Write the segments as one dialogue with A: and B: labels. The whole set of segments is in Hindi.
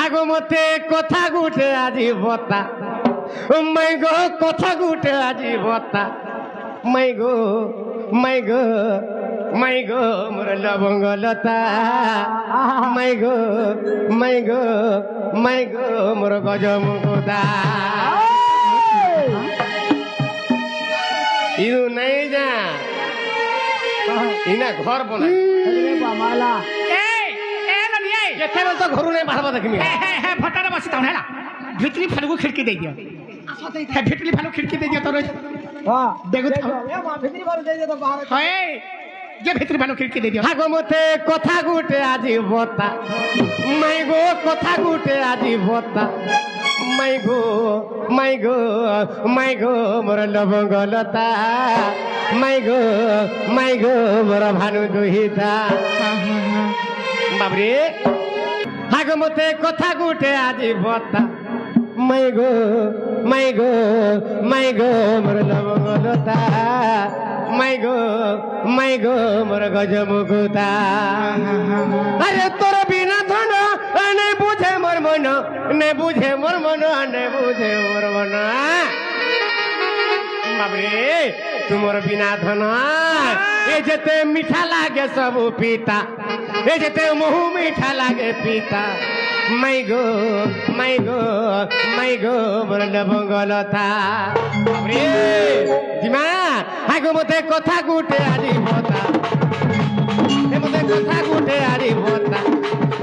A: আগো মতে কথা গুটে আজি বতা মাই গো কথা গুটে আজি বতা মাই গো মাই গো মাই গো মোর লবঙ্গ লতা মাই গো মাই গো মাই গো মোর গজমুকুদা ইউ নাই যা ইনা ঘর বনা କେତେ ବେଳ ତ ଘରୁ ନେଇ ବାହାରବା ଦେଖିନି
B: ଫଟାରେ ବସି ଥାଉ ହେଲା ଭିତରି ଫାଲକୁ ଖିଡ଼କି ଦେଇଦିଅ ଭିତରି ଫାଲକୁ ଖିଡ଼କି ଦେଇଦିଅ ତୋର ଦେଖୁ ଯେ ଭିତରି ଫାଲକୁ ଖିଡ଼କି ଦେଇଦିଅ
A: ଆଗ ମତେ କଥା ଗୁଟେ ଆଜି ବତା ମାଇ ଗୋ କଥା ଗୁଟେ ଆଜି ବତା ମାଇ ଗୋ ମାଇ ଗୋ ମାଇ ଗୋ ମୋର ଲବଙ୍ଗ ଲତା ମାଇ ଗୋ ମୋର ଭାନୁ ଦୁହିତା ବାବରେ আগ মতে কথা গুটে আজি বতা মাই গো মোর লবঙ্গ লতা মাই গো মোর গজমুকুতা আরে তোর বিনা ধন নে বুঝে মোর মন নে বুঝে মোর মন নে বুঝে মোর মন বাবরে তুমর বিনা ধন এ যেতে মিঠা লাগে সবু পিতা এ যেতে মহু মিঠা লাগে পিতা মাই গো মোর লবঙ্গ লতা বাবরে জিমা আগো মতে কথা গুটে আরি বতা এ মতে কথা গুটে আরি বতা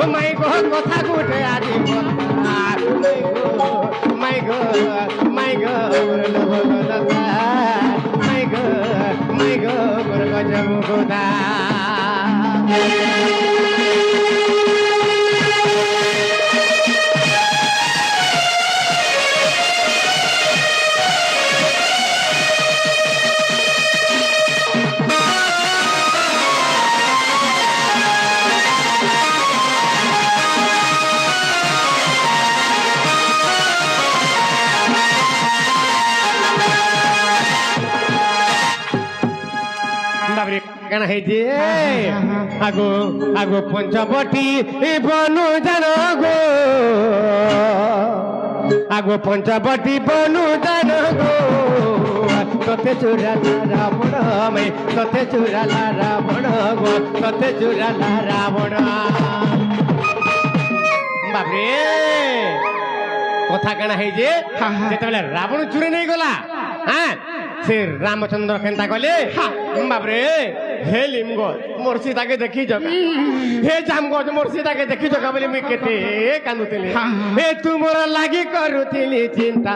A: ও মাই গো কথা গুটে আরি বতা মাই গো মোর লবঙ্গ লতা মাই গো মোর গজমুকুদা কেন হয়েছে আগো আগো পঞ্চবটি বনু জান গো আগো পঞ্চবটি বনু জান গো তোতে চুরালা রাবণ তোতে চুরালা রাবণ গো তোতে চুরালা রাবণ বাপরে কথা কেন হয়েছে যেতবে রাবণ চুরি নেই গলা হ্যাঁ সে রামচন্দ্র কেনতা কলে বাপরে হে লিমগজ মোর সীতাকে দেখি জগা হে জামগজ মোর সীতাকে দেখি জগা বলে মুই কেতে কান্দুতিলি হে তুমর লাগি করুতিলি চিন্তা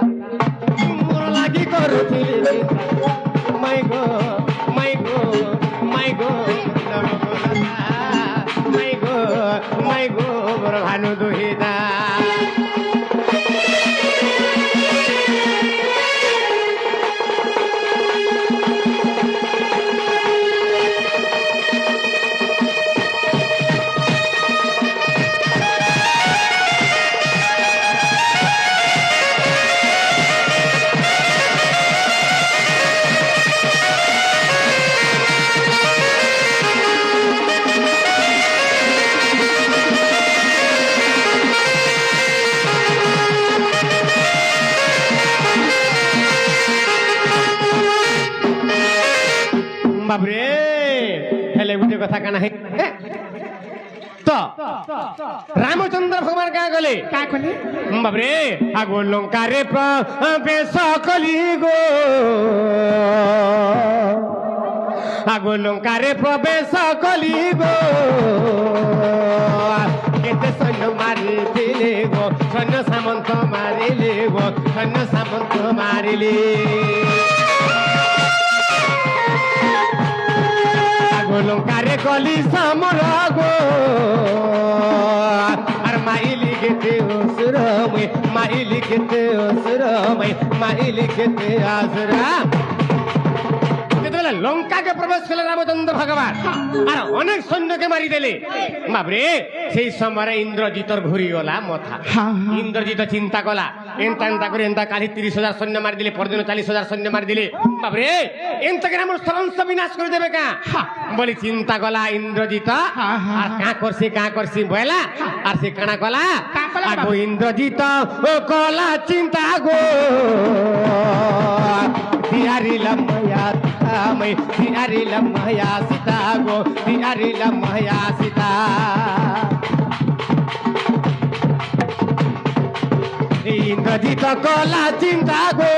A: তুমর লাগি করুতিলি চিন্তা মাই গো মাই গো মাই গো মোর ভানু দুহিতা বাবরে হেলে গুটে কথা কানা হে তো রামচন্দ্র ভগবান কা গলে বাবরে আগো লঙ্কারে প্রবেশ কলি গো আগো লঙ্কারে প্রবেশ কলি গো কেতে সৈন্য মারিলে গো সৈন্য সামন্ত মারিলে গো সৈন্য সামন্ত মারিলে লঙ্কারে কলি সমর গো আর মাইলি গেতে অসুর মাইলি গেতে অসুর মাইলি গেতে আসুরা যেতবে লঙ্কাকে প্রবেশ কলে রামচন্দ্র ভগবান আর অনেক সৈন্যকে মারি দেলে বাপরে সেই সময় ইন্দ্রজিতর ঘুরি গলা মথা ইন্দ্রজিত চিন্তা কলা এন্তা এন্তা করে এন্তা কালি 30,000 সৈন্য মারি দিলে পরদিন 40,000 সৈন্য মারি দিলে বাপরে এন্তাকে আমার সরংস বিনাশ করে দেবে কা বলি চিন্তা কলা ইন্দ্রজিত আর কা করছি বলা আর সে কানা কলা আগো ইন্দ্রজিত ও কলা চিন্তা গো দিয়ারিলাম মায়া আমি দিয়ারিলাম মায়া সীতা গো দিয়ারিলাম মায়া সীতা ইন্দ্রজিত কলা চিন্তা গো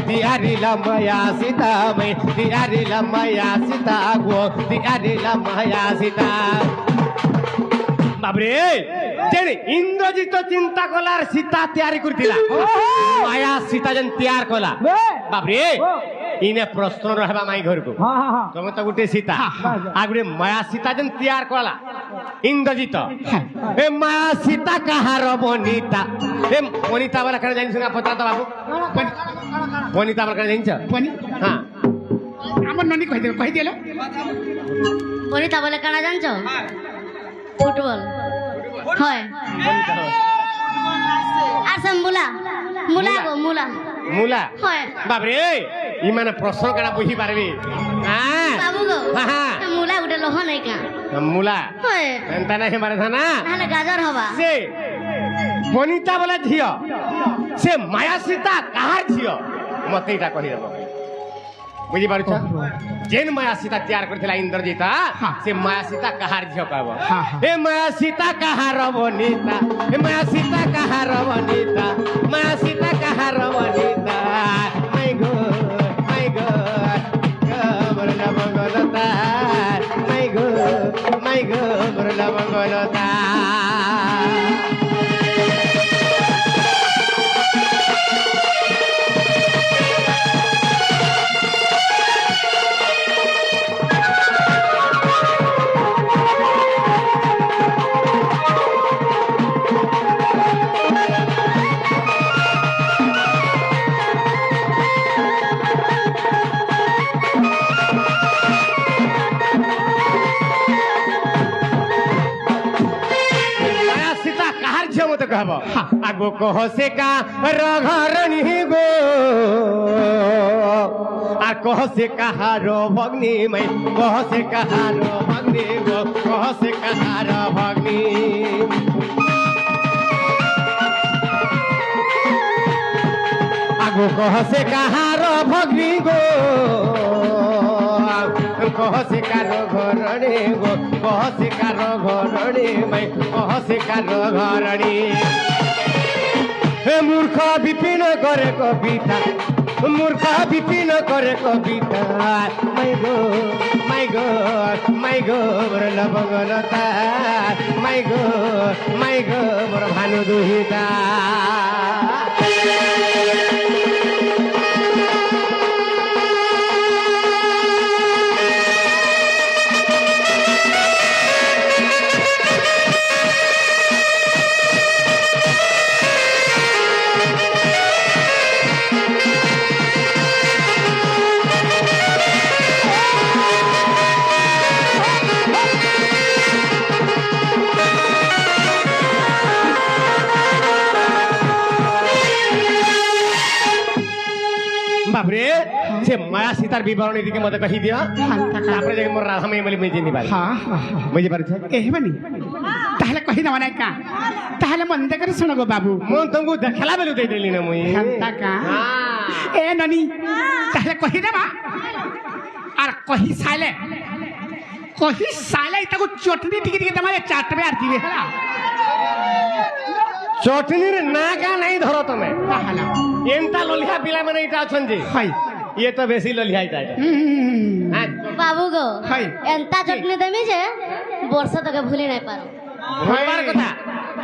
A: দিয়ারিলাম মায়া সীতা আমি দিয়ারিলাম মায়া সীতা গো দিয়ারিলাম মায়া সীতা বাবরে যেন ইন্দ্রজিত চিন্তা কলার সীতা তৈরি করছিলা মায়া সীতা যেন তৈয়ার কলা বাবরে ইনে প্রশ্ন রহবা মাই ঘরকু তুমি তো গোটে সীতা আর গোটে মায়া সীতা যেন তৈয়ার কলা ইন্দ্রজিত এ মায়া সীতা কাহার বনিতা এ বনিতা বলা কেন জানিস না পতা তো বাবু বনিতা বলা কেন জানিস হ্যাঁ
B: আমার ননি কই দিল
C: বনিতা বলে কেন জানছো ফুটবল হয় আর মুলা মুলা গো মুলা
A: মুলা
C: হয়
A: বাবরে ইমানে প্রশ্ন কাটা বুঝি পারবি
C: বাবু গো মুলা গোটে লহ নাই কা
A: মুলা
C: হয়
A: এন্তা নাই মারে ধানা
C: তাহলে গাজর হবা
A: সে বনিতা বলে ঝিও সে মায়া সীতা কাহার ঝিও মতে এটা কহি দেব বুঝি পারছ যেন মায়া সীতা তৈয়ার করেছিল ইন্দ্রজিত সে মায়া সীতা কাহার ঝিও কহব এ মায়া সীতা কাহার বনিতা এ মায়া সীতা কাহার বনিতা মায়া সীতা কাহার বনিতা মাই গো বরলা মঙ্গলতা মাই গো বরলা মঙ্গলতা कहब आगो कह से का रघरणी गो आ कह से कहार भग्नी मैं कह से कहार भग्नी गो कह से कहार भग्नी आगो कह से कहार भग्नी गो कह से कार घरणी गो कह से कार घरणी मैं कह से कार घरणी मूर्ख विपिन करे कविता मूर्ख विपिन करे कविता मैं गो मोर लवंगलता मैं गो मोर भानु दुहिता बापरे से माया सीतार विवरण दिके मते कहि दियो तापरे जे मोर राधा में बोली बुझि नि पारे बुझि पारे
B: ए बनी ताहले कहि न मने का ताहले मन देकर सुन गो बाबू
A: मन तुमको देखला बेलु दे देली न मुई
B: खंता का ए ननी ताहले कहि देबा आर कहि साले ताको चटनी टिके टिके तमारे चाटबे आर दिबे हला
A: चटनी रे नागा नहीं धरो तमे
B: ताहला
A: एंता लोलिया पिला माने इटा अछन जी
B: हाय
A: ये तो बेसी लोलिया इटा
C: बाबू गो
B: हाय
C: एंता चटनी देमी जे वर्षा तक भूली नहीं पारो
A: होबार कथा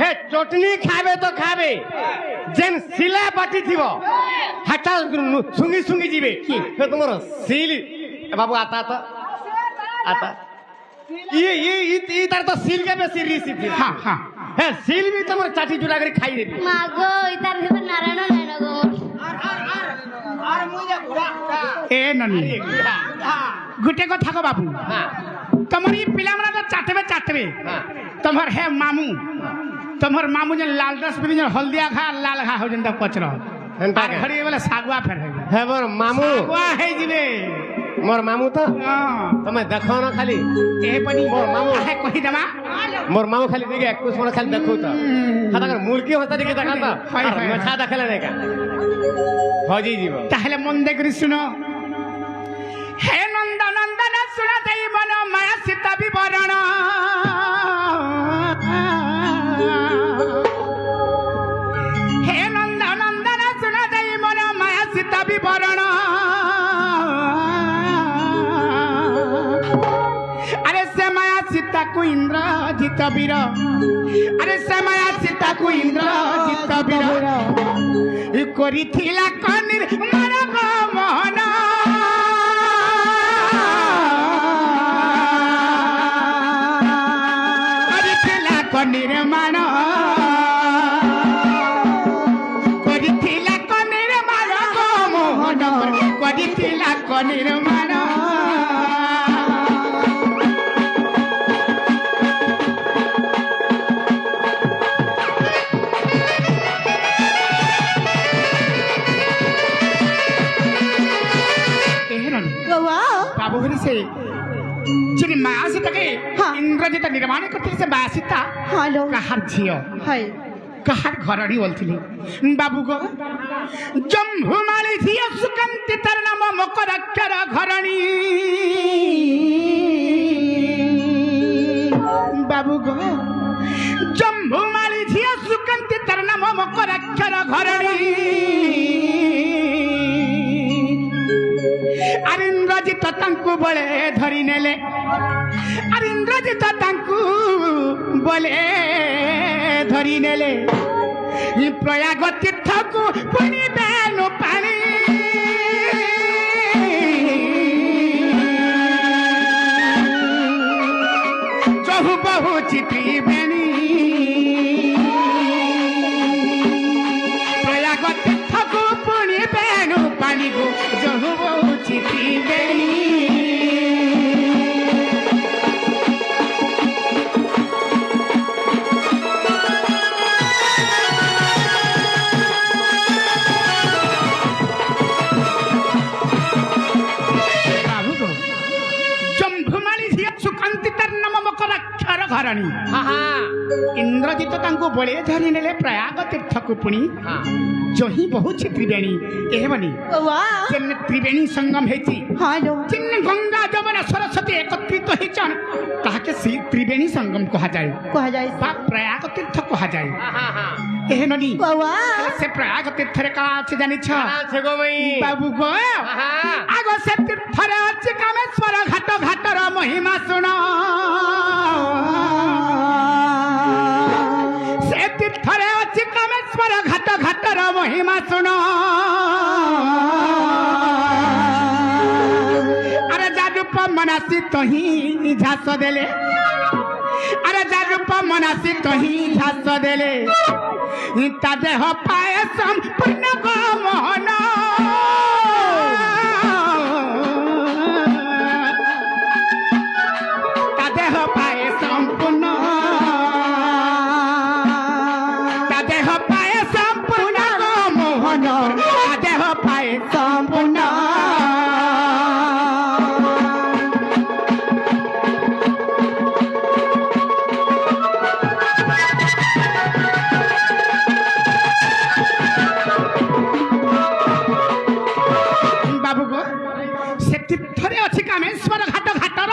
A: हे चटनी खाबे तो खाबे जेन सिला बाटी थिबो हटा सुंगी सुंगी जीबे हे तुमरो सिल बाबू आता ये तार तो सिल के बेसी रिसी थी
B: हां हां
A: हे सिल भी तुमर चाटी जुड़ा कर खाई देबी
C: मागो इतार नारायण नारायण गो
B: आर मुझे घोड़ा ए ननी गुटे को थाको बाबू
A: हाँ
B: तमरी पिला मना तो चाटबे
A: हाँ
B: तमर है मामू तमर मामू जे लाल रस पी जे हल्दिया खा लाल खा हो जंदा पचरो
A: हेंता
B: आ
A: के
B: घड़ी वाला सागवा फेर
A: हे मोर मामू
B: सागवा है जिबे
A: मोर मामू तो
B: हां
A: તમે देखो ना खाली
B: ए पनी
A: मोर मामू
B: है कोही दमा
A: मोर मामू खाली देखे कुछ मोर खाली देखो तो खाता कर मुर्गी होता देखे देखा तो
B: हाय, हाय,
A: मछा देखले नहीं का हजी जीव
B: ताहले मन दे करी सुनो हे नंदन सुना देई मन माया सीता विवरण हे नंदन सुना देई मन माया सीता विवरण अरे से माया सीता को इंद्र जित वीर अरे से माया सीता को इंद्र जित वीर इ करिथिला कनिर मानव मोहन करिथिला कनिर मान करिथिला कनिर मानव मोहन करिथिला कनिर मान बाबू घरी से जिन माया सीता के इंद्रजित निर्माण करते से माया सीता
D: हेलो
B: कहार झियो
D: हाय
B: कहार घरणी बोलथिली बाबू गो जम्भु माली झियो सुकंती तर नाम मकर अक्षर घरणी बाबू गो जम्भु माली झियो सुकंती तर नाम मकर अक्षर घरणी अरे इंद्रजित तांकु बळे धरी नेले अरे इंद्रजित तांकु बळे धरी नेले इ प्रयाग तीर्थकु पुनि बेनु पानी जहु बहु चित्री बेनी प्रयाग तीर्थकु पुनि बेनु पानी गो जहु बहु चित्री बेनी घरणी इंद्रजित तांको बळे धरी नेले प्रयाग तीर्थकु पुणी जही बहु त्रिवेणी एवनी
D: वाह
B: जिन त्रिवेणी संगम हेची
D: हेलो
B: जिन गंगा जमुना सरस्वती एकत्रित हेचन ताके सी त्रिवेणी संगम कहा जाए बा प्रयाग तीर्थ कहा जाए एहननी
D: वाह
B: से प्रयाग तीर्थ रे का अछि जानि छ
A: छे गो मई
B: बाबू गो आगो से तीर्थ रे अछि कामेश्वर घाट घाट र महिमा सुनो से तीर्थ रे अछि कामेश्वर घाट घाट र महिमा सुनो अरे जादूप मनासी तही झास देले अरे जादूप मनासी तही झास देले ता देह पाए संपूर्ण गो मोहन ता देह पाए संपूर्ण ता देह पाए संपूर्ण गो मोहन ता देह पाए संपूर्ण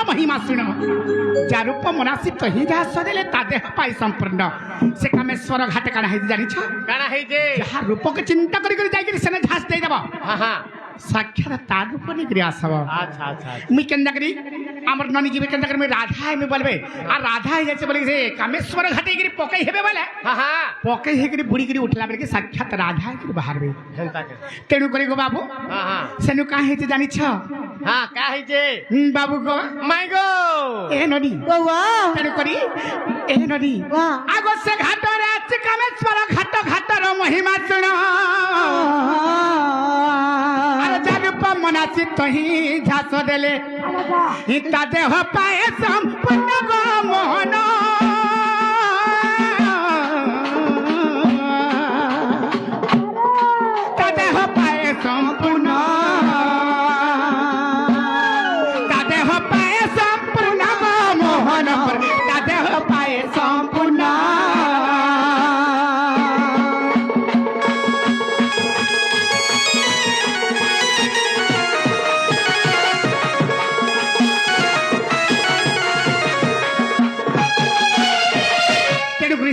B: महिमा सुन जा रूप मनासी तही जहा सदेले ता देह पाई संपूर्ण से कामेश्वर घाट काना है जानि छ
A: काना है जे
B: जहा रूप के चिंता करी करी जाई सेने झास दे देबो हां हां साक्षात ता रूप नि क्रिया सब
A: अच्छा अच्छा
B: मी केंदा करी हमर ननी जीवे केंदा करी में राधा है में बोलबे आ राधा है जैसे बोले से कामेश्वर घाटे गिरी पकई हेबे बोले
A: हां हां
B: पकई हे गिरी बुड़ी गिरी उठला बेले के साक्षात राधा है गिरी बाहर बे
A: जनता के
B: तेनु करी गो बाबू
A: हां हां
B: सेनु का है जानि छ
A: हां का है जे
B: बाबू गो
A: माय गो
B: ए नदी
D: वाह
B: तेनु करी ए नदी
D: वाह
B: आगो से घाट रे अछि कामेश्वर घाट घाट र महिमा सुनो अरे जादूप मनासी তহি ঝাস দেলে তা দেহ পায়ে সম্পূর্ণ গো মোহন তা দেহ পায়ে সম্পূর্ণ তা দেহ পায়ে সম্পূর্ণ গো মোহন তা দেহ পায়ে সম্পূর্ণ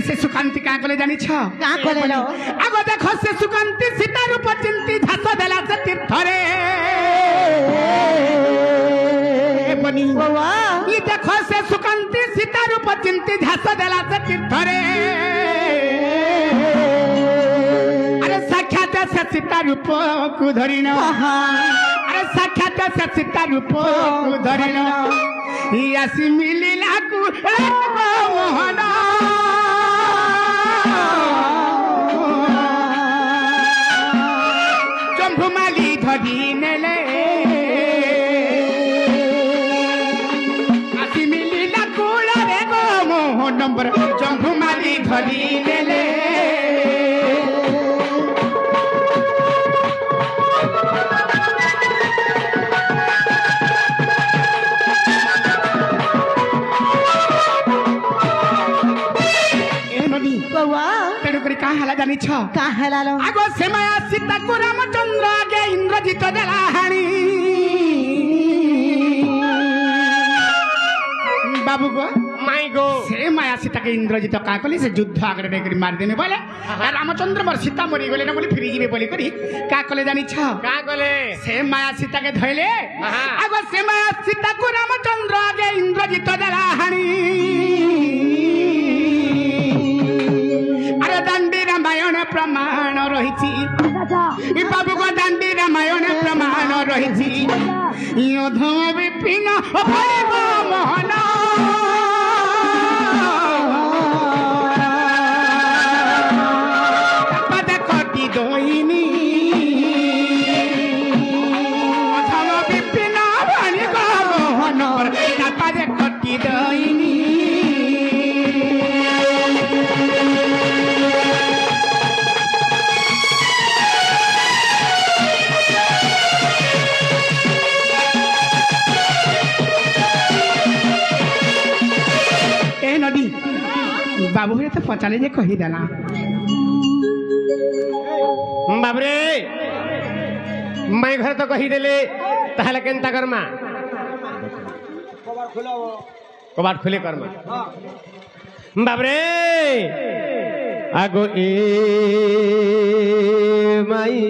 B: से सुकांती क्या कले जानी छ
D: क्या कले लो
B: आगो देखो से सुकांती सीता रूप चिंती धास देला से तीर्थरे बनी
D: बाबा
B: ये देखो से सुकांती सीता रूप चिंती धास देला से तीर्थरे अरे साक्षात से सीता रूप को धरिनो अरे साक्षात से सीता रूप को धरिनो यासी मिलिला को मोहन चंभुमाली धरी नेले आसी मिलिला कुला रे गो मोहन नंबर चंभुमाली धरी नेले
D: बाबा
B: तेणु करी का हला जानी छ
D: का हला लो
B: आगो सेमाया सीता को रामचंद्र आगे इंद्रजित देला हाणी बाबू गो
A: माई गो
B: से माया सीता के इंद्रजित का कली से युद्ध आगे देकरी मार देने बोले रामचंद्र मोर सीता मरी गले ना बोली फिरी जीवे बोली करी का कले जानी छ
A: का गले
B: से माया सीता के धइले
A: हाँ।
B: आगो से माया सीता को रामचंद्र आगे इंद्रजित देला हाणी अरे दांडी रामायण प्रमाण रही बाबू को दांडी रामायण प्रमाण रही योधम विपिन भैव मोहन पद कटी दोइनी योधम विपिन भैव मोहन पद कटी दोइनी बाबू रे तो पचाले जे कही देला
A: बाबरे मैं घर तो कही देले ताहले केनता करमा कबाट खुले करमा बाबरे आगो ए माई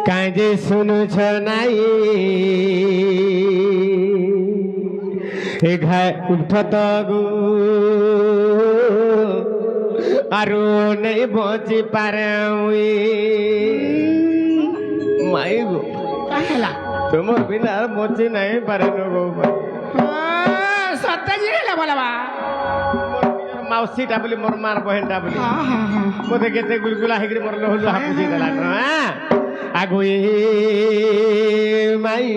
A: काजे सुनु छ नाई घाय उठत गो आरो नहीं बची पारे माई गो
B: कहला
A: तुम बिना बची नहीं पारे नो गो
B: सत्य जी ले बोलबा
A: माउसी टा बोली मोर मार बहन टा बोली
B: हां हां हां
A: मोते केते गुलगुला हेकरी मोर लोहलु हापुसी देला न आगो ए माई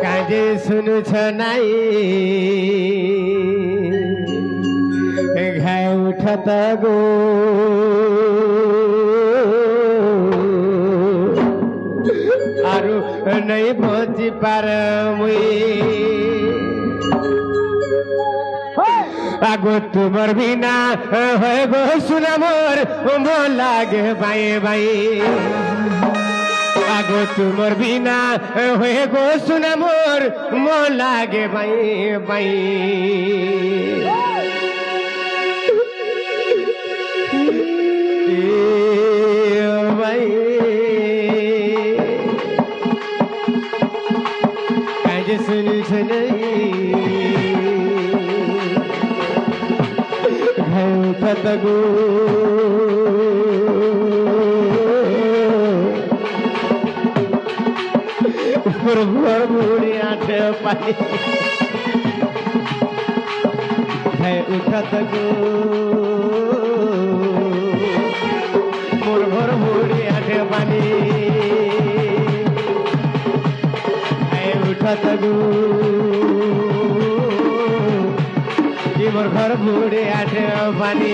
A: काजे सुनु छ नाई घाय उठत गो आरु नहीं बची पार आगो तुमर बिना है गो सुना मोर लागे बाई बाई आगो तुमर बिना होए गो सुना मोर लागे बाई बाई बाई काजे सुनु छनई घाउठत गो भर बुढ़ी आठ पाई है उठत गो मोर भर बुढ़ी उठत गो कि मोर घर बुढ़े आठ पानी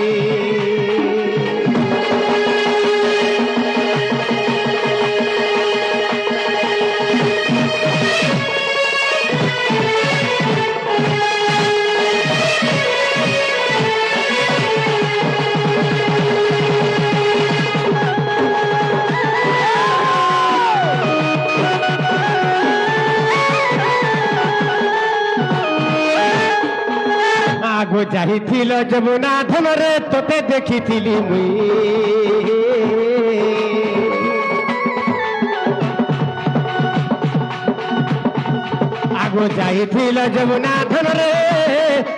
A: आगो जाहिथिल जमुना धनरे तोते देखिथिली मुई आगो जाहिथिल जमुना धनरे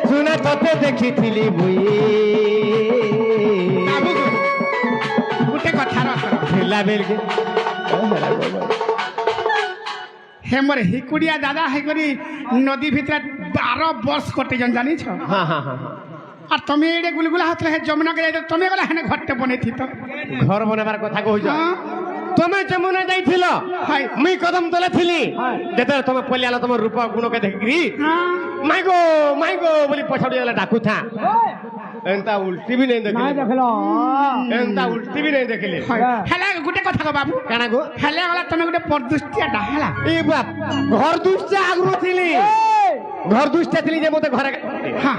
A: सुना तोते देखिथिली मुई
B: बाबू गोटे कथार
A: ଥିଲା ବେଲକେ
B: हे मोर हिकुड़िया दादा है करी नदी भीतर 12 वर्ष कटे जन जानी छ
A: हाँ हाँ हाँ
B: और तुम एडे गुलगुला होतले हे जमुना के जाई तुम गला हेने घरटे बनै थी तो
A: घर बनाबार କଥା କହୁଛ ତମେ ଯମୁନା ଯାଇଥିଲ
B: हाय
A: ମୁଇଁ କଦମ ତଳେ ଥିଲି ଯେତେବେଳେ ତମେ ପଲିଆଲ ତମ ରୂପ ଗୁଣକେ ଦେଖିକିରି ମାଇଗୋ ବୋଲି ପଛାଡି ଗଲା ଡାକୁଥା ଏନ୍ତା ଉଲ୍ଟି ବି ନାହିଁ ଦେଖିଲି ଏନ୍ତା ଉଲ୍ଟି ବି ନାହିଁ ଦେଖିଲି
B: हेला गोटे कथा को बाबू
A: କାଣା गो
B: हेला गला तुम गोटे परदुष्टिया डाहला
A: ଏ ବାପ ଘର ଦୁଷ୍ଟା ଆଗରୁ ଥିଲି ଘର ଦୁଷ୍ଟା ଥିଲି ଯେ ମତେ ଘରେ
B: हां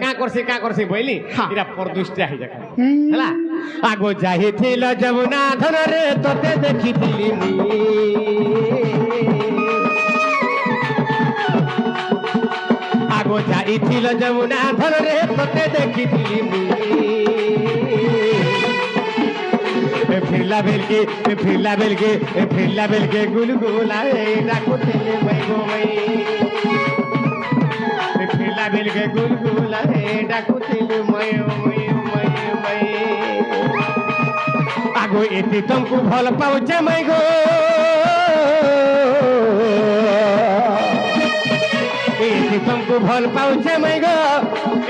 A: କାଁ କରସି ବୋଇଲି
B: ହଁ।
A: ଏଟା ପରଦୁଷ୍ଟା ହେଇଯାକ ହେଲା ଆଗो ଯାଇଥିଲ ଯମୁନା ଧନରେ ତତେ ଦେଖିଥିଲି ଆଗो ଯାଇଥିଲ ଯମୁନା ଧନରେ ତତେ ଦେଖିଥିଲି ଫିରିଲା ବେଲକେ ଗୁଲଗୁଲା ଡାକୁଥିଲେ ମୈଗୋ ମೈ ଫିରିଲା ବେଲକେ ଗୁଲଗୁଲା ଡାକୁଥିଲେ ମୈ आगो एति तुमको भल पाउचे मै गो एति तुमको भल पाउचे मै गो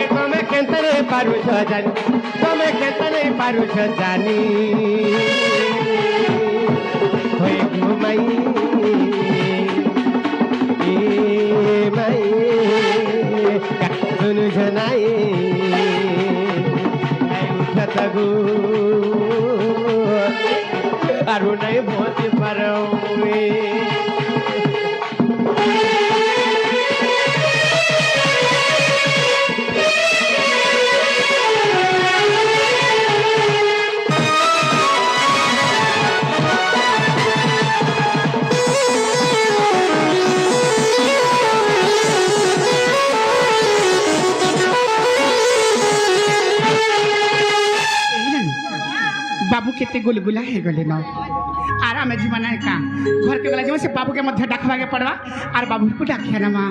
A: ए तमे केन्तरे पारुछ जानी तमे केन्तरे पारुछ जानी होय घुमाई ए माई सुनु जनाई उठत गो आरु नहीं बहुत पर
B: बाबू केते गुलगुला है गले न आराम जीवन का घर के गला जो से बाबू के मध्य डाकवा के पड़वा और बाबू को डाकिया ना मां